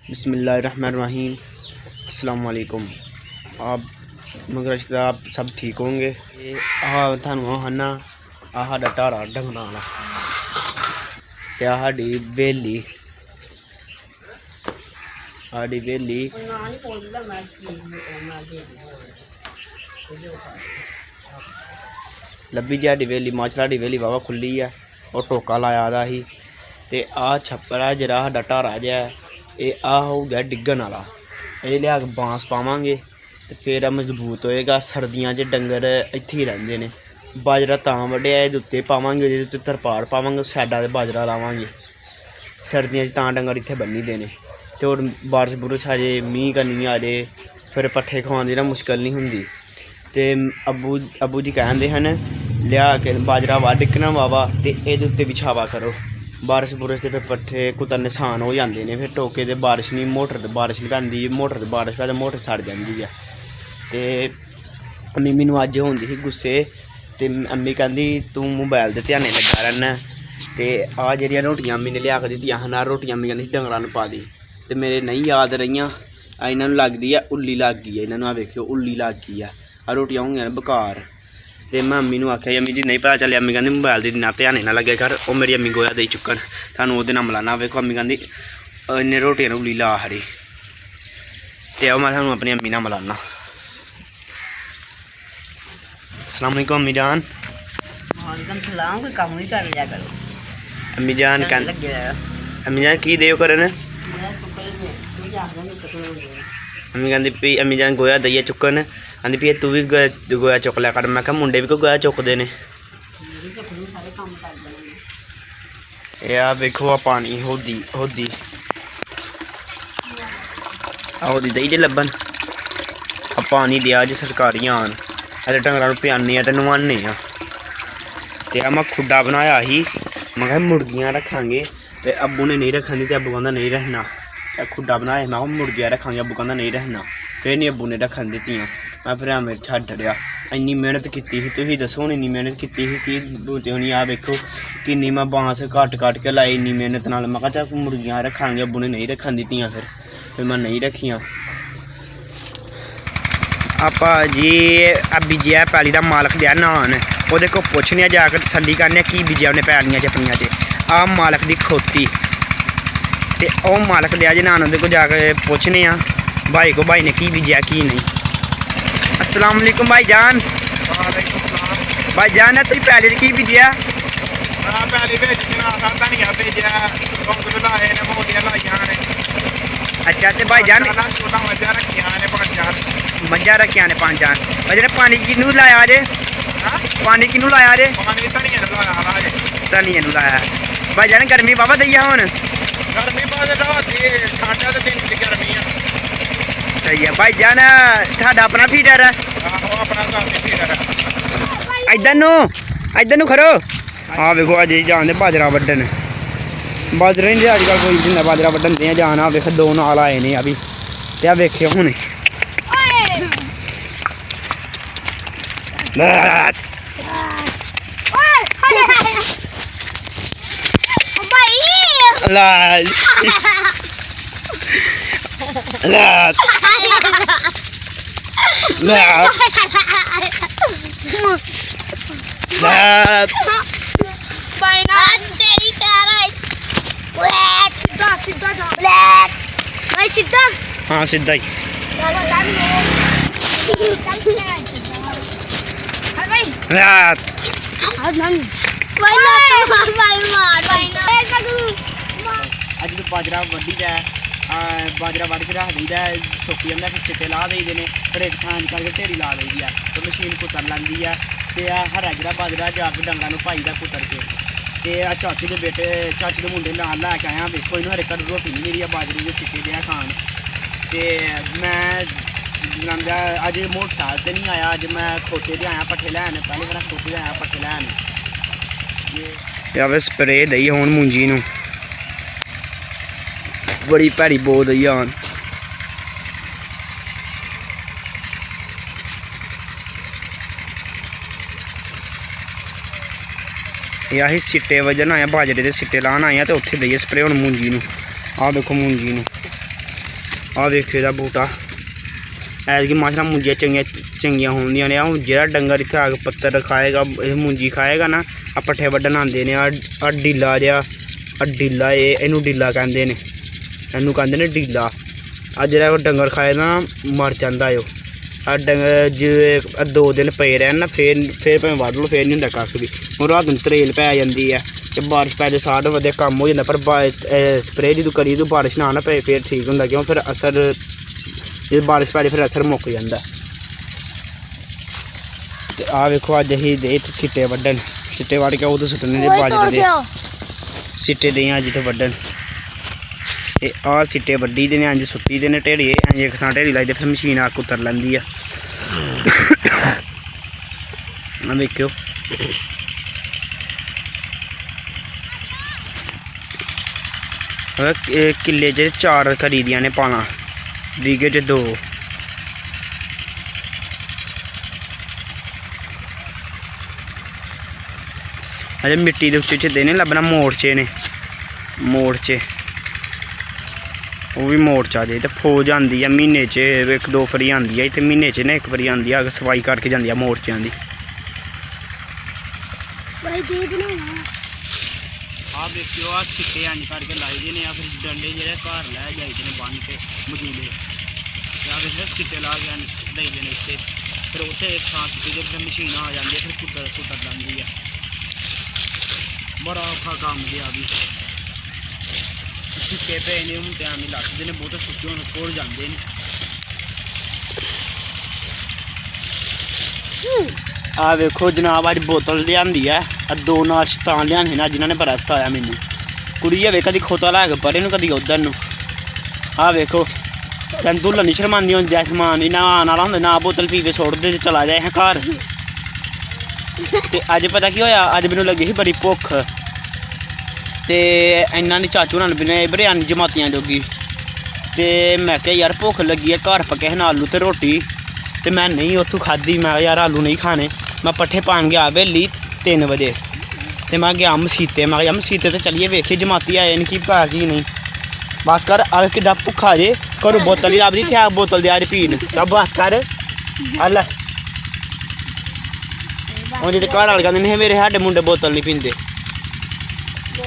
बिस्मिल्लाहिर्रहमानिर्रहीम। अस्सलाम वालेकुम। आप मगर आप सब ठीक होंगे। थानू हना साडा ढारा डंगरां वाला ते साडी बेली लब्भी जी साडी बेली माशरा दी बेली वावा खुली है और टोका लाया दा ही ते आ छप्पर है जरा साडा ढारा जिहा ये हो गया डिग्गन वाला। ये लिया बांस पावांगे तो फिर मजबूत होएगा। सर्दियों च डंगर इत्थे ही रहिंदे ने। बाजरा तां वड्ढिया इहदे उत्ते पावांगे, इहदे उत्ते तरपाल पावांगे, साइडां ते बाजरा लावांगे। सर्दियों च तां डंगर इत्थे बन्नी दे ने ते होर बारिश बुरिश आ जाए, मींह कन्नी आ जाए, फिर पट्ठे खवाने दी ना मुश्किल नहीं हुंदी। ते अब्बू जी कहंदे हन लिया के बाजरा वड्ढ के ना वावा ते इहदे उत्ते बिछावा करो। बारिश बुरिश ते फिर पट्ठे कुतै नुकसान हो जाते हैं। फिर टोके ते बारिश नहीं, मोटर ते बारिश नहीं पैंदी, मोटर ते बारिश पै ते मोटर सड़ जाती है। ते अम्मी मैनू अज्ज होंदी ही गुस्से ते अम्मी कहंदी तू मोबाइल दे ध्याने लग्गा रैह्ना ते आ जेह्ड़ियां रोटियां अम्मी ने लिया के दित्तियां हन रोटियां अम्मी कहंदी डंगरां नूं पा दी ते मेरे नहीं याद रहियां। इन्हां नूं लगदी है उल्ली लग गई है, इन्हां नूं वेखियो उल्ली लग गई है, रोटियां हो गईयां बेकार। तो मैं अम्मी नूं आख्या अम्मी जी नहीं पता चलिया। अम्मी कहंदी मोबाइल दी इन्ना ध्यान ना लग्गे कर, वो मेरी अम्मी गोया देई चुक्कन थानू ओहदे नाल मलाना। वेखो अम्मी कहंदी इन्ने रोटियां उल्ली ला खड़ी ते मैं थानू अपनी अम्मी नाल मलाना। अस्सलाम वालेकुम अम्मी जान। अम्मी जान अम्मी जान की देओ करन। अम्मी कहंदी भी अम्मी जान गोया देइए चुक्कन, आंदी भी तू भी गोया चुक लिया कर। मैं कहा मुंडे भी कोई गोया चुकते ने। वेखो आ पानी होदी दही जे लब्बन आ पानी दिया अज सरकारियां आन अरे डंगरां नूं पियाने ते नवाने ते मैं खुड्डा बनाया ही। मैं कहा मुर्गियां रखांगे ते अब्बू ने नहीं रखनी ते अब्बू कहंदा नहीं रखना। खुड्डा बनाया मैं मुर्गियां रखांगे, अब्बू कहंदा नहीं रखना। फिर नहीं अब्बू ने रखन दित्तियां। मैं फिर हमें छड्ड दिया। इन्नी मेहनत की ही, तुसीं दसो हूँ इन्नी मेहनत की ही कि बोलते होनी। आ वेखो किन्नी मैं बांस कट के लाई इन्नी मेहनत नाल। मैं कहा चल मुर्गियां रखांगे, अब्बू ने नहीं रखन दित्तियां। फिर मैं नहीं रखियां। आपा जी बीजिया पैली का मालक दिया नान, वो को पुछने जाकर तसल्ली करने की बीजिया उन्हें पैलियां चपनियां च। आ मालक की खोती ते ओ मालक दिया जे नान, को जाकर पुछने भाई को भाई ने की बीजिया की नहीं। अस्सलाम वालेकुम भाई जान। भाई जान है तुम पैली की बीजिया? अच्छा तो भाई जान मझा रखिया ने 5 जान। भाई पानी किनू लाया जे? पानी किनू लाया जे? धनिया नूं लाया। भाई जान गर्मी बाबा दई है हुण? सही है भाई जान। साडा अपना फीडर है इधर नूं खड़ो। हाँ वेखो अज जान बाजरा वड्डन। बाजरा नहीं अजकल कोई जिन्ना बाजरा वड्डन दे जाना। वेख 2 नाल आए ने अभी ते वेखियो हुण हाँ सीधा ही अज तो बाजरा वड्डी दा बाजरा वढ़ के रख दईदा, सुक्की जाता फिर छिट्टे ला देते हैं। फिर एक थान करके ढेरी ला दी है तो मशीन कुतर लैंदी है। तो हरा जरा बाजरा जाके डंगा पाई का कुतर के ते चाचू के बेटे चाचू के मुंडे नाल लैके आया। वेखो इन्हू हरे घर रोटी नहीं मिली है, बाजरे के सिक्के दिया खान। तो मैं अज मोटरसाइकिल से नहीं आया, अज मैं खोते से आया पट्ठे लैन। पहले मेरा खोते से आया पट्ठे लैन। स्प्रे दई हूँ मुंजी नूं बड़ी भैड़ी बो दई आन। ये अस सिट्टे वजन आए बाजरे के सिट्टे लान आए तो उत्थे दईए स्प्रे हूँ मूंजी नूं। आ देखो मूंजी नूं आ वेखो इहदा बूटा ऐतकी माशा मुंजियां चंगियां होंदियां ने। जेह्ड़ा डंगर इत्थै आग पत्तर खाएगा मुंजी खाएगा ना आ पट्ठे वड्ढन आंदे ने। आ डीला जेहा डीला इनू डीला कहंदे ने, इनू कहंदे ने डीला। आ जेह्ड़ा डंगर खाए ना मर जांदा ओ। आ डंगर जे 2 दिन पे रहन ना फिर भावें वड्ढ लो फिर नहीं होंदा कक्ख भी। हून रात नूं तरेल पै जांदी ऐ ते बारिश पै जाए सारा वधिया कम्म हो जांदा। पर स्प्रे जदूं करी तूं बारिश ना पे फिर ठीक होंदा, क्यों फिर असर जे बारिश पै जाए फिर असर मुक्क जांदा। ते आ वेखो अज्ज असीं दे सिट्टे वड्ढन, सिट्टे वड्ढ के उधर सुट्टने दे बाजरे दे सिट्टे दे अज्ज इत्थै वड्ढन। ते आ सिट्टे वड्ढी दे ने अज्ज सुट्टी दे ने ढेड़िये। अज्ज इक थां ढेड़ी लाई दे फिर मशीन आ कुतर लैंदी ऐ। वेखियो किले च 4 करी दियां ने पाना, बीघे च 2। अजे मिट्टी दे उच्चे देने लब्भना मोर्चे ने, मोर्चे वो भी मोर्चा जे। ते फौज आंदी है म्हीने च 1-2 फरी आंदी है इत्थे, म्हीने च ना 1 फरी आंदी है सफाई करके जांदी है मोर्चें दी। आ देखियो आ सिट्टे अंज करके लाई दे ने, या फिर डंडे जेह्ड़े घर लै जाई दे ने बन्न के मजूले, या फिर सिट्टे ला के देई दे ने उत्थे। फिर उत्थे एक थां सुट्टी दे फिर मशीन आ जांदी है, फिर कुतर लैंदी है। बड़ा औखा कम्म गया भी। सिट्टे पे ने हूँ टाइम ही लगदे ने, बहुते सुट्टे हुण कोल जांदे ने। आ वेखो जनाब अज बोतल लियांदी है, 2 नाश्तान लियाने ना जिन्होंने बड़ा सताया मैनू। कुड़ी वे कदी खोता लै के परे नूं कदी उधर नूं। आ वेखो तैनूं धुल्लन नहीं शर्मांदी होंदी ऐ समान इन्ना आने आह्ला होंदा ना, बोतल पी के सुट्टदे ते चला जाए घर। ते अज पता की होया, अज मैनू लगी ही बड़ी भुख ते इन्ना ने चाचू होरां ने बिरयानी जमातियां जोगी। ते मैं क्या यार भुख लगी है, घर पके हैं आलू ते रोटी, ते मैं नहीं उत्थों खाधी। मैं यार आलू नहीं खाने, मैं पट्ठे पान गया वेली 3 बजे। ते मैं गया मसीते, मैं गया मसीते ते चलिए वेखिए जमाती आए न कि पा कि नहीं। बस कर अगर कि भुखा जे घरों बोतल ही लभदी थे, बोतल दे पीन बस कर अल। हूँ जो घर वाले कहते मेरे साढ़े मुंडे बोतल नहीं पींदे।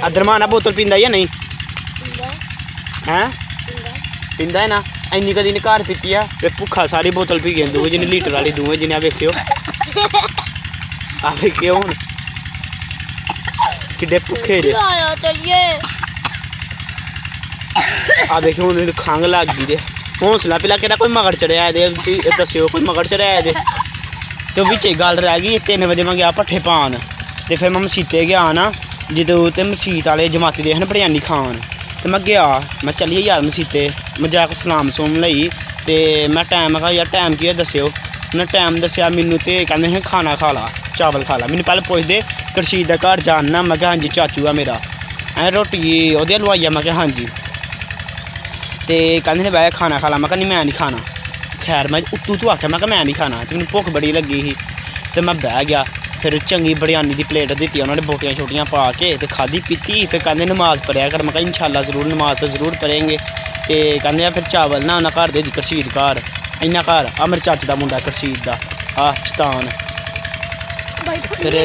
अदर माना बोतल पींदा या नहीं हैं? पींदा है ना, इन्नी कदी नहीं घर पीती है। ते भुखा सारी बोतल पी गए दूए जिन्हें लीटर वाली दूए जिन्हें वेखियो आ वेखियो हूँ किड्डे भुखे जे। आ देखियो हूँ खंघ लग गई, हौसला पिला कि कोई मगर चढ़िया दे दस्सियो कोई मगर चढ़िया दे। तो बिच गल रह गई 3 बजे मैं गया पट्ठे पान, ते फिर मैं मसीते गया ना जदों ते मसीत वाले जमाती दे बिरयानी खान। ते मैं गया मैं चलिए यार मसीते, मैं जाके सलाम सूम लई। ते मैं टाइम मैं यार टाइम की दस्सियो, उन्हें टाइम दस्सिया मैनू ते कहंदे हैं खाना खा ला चावल खा ला। मैनू पैह्ले पुछदे करशीद दा घर जानना, मैं हाँ जी चाचू आ मेरा, रोटी ओह्दे लुआई आ, मैं हाँ जी। ते कहंदे ने बह खाना खा ला, मैं नहीं मैं खाना। खैर मैं उत्तू तू आख्या मैं नहीं खाना, ते मैनू भुख बड़ी लगी ही ते मैं बह गया। फिर चंगी बिरयानी की प्लेट दी उन्होंने बोटियां शोटियां पा के ते खाधी पीती। फिर कहंदे नमाज़ पढ़िया कर, मैं इंशाल्लाह ज़रूर नमाज़ तो ज़रूर पढ़ेंगे। ते कहंदे फिर चावल ना उन्हें घर दे दी करशीद घर इन्ना घर आ मेरे चाचे का मुंडा करशीद का आ शतान। फिर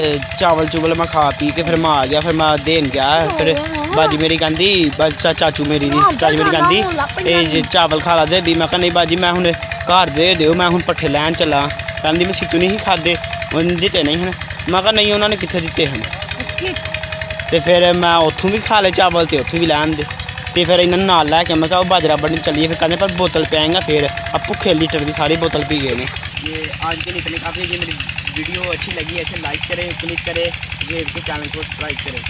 चावल चुवल मैं खा पी के फिर मैं आ गया, फिर मैं देन गया। फिर बाजी मेरी कहती चाचू मेरी चाची मेरी कहती ये चावल खा ला दे दी। मैं नहीं बाजी मैं हूँ घर दे दिओ, मैं हूँ पट्ठे लैन चला। कहती मैं सीतू नहीं खादे दिते नहीं हैं, मैं नहीं उन्होंने कितने दिते हैं। तो फिर मैं उतों भी खा ले चावल तो उतों भी लैन दे। तो फिर इन्होंने नाल लैके मैं बाजरा बड़ने चलिए। फिर कहते पर बोतल पियाएंगा, फिर अब भुखे लीटर की सारी बोतल पी गए हैं। ये आज के लिए इतने काफ़ी। ये मेरी वीडियो अच्छी लगी ऐसे लाइक करें, क्लिक करें, शेयर के चैनल को सब्सक्राइब करें।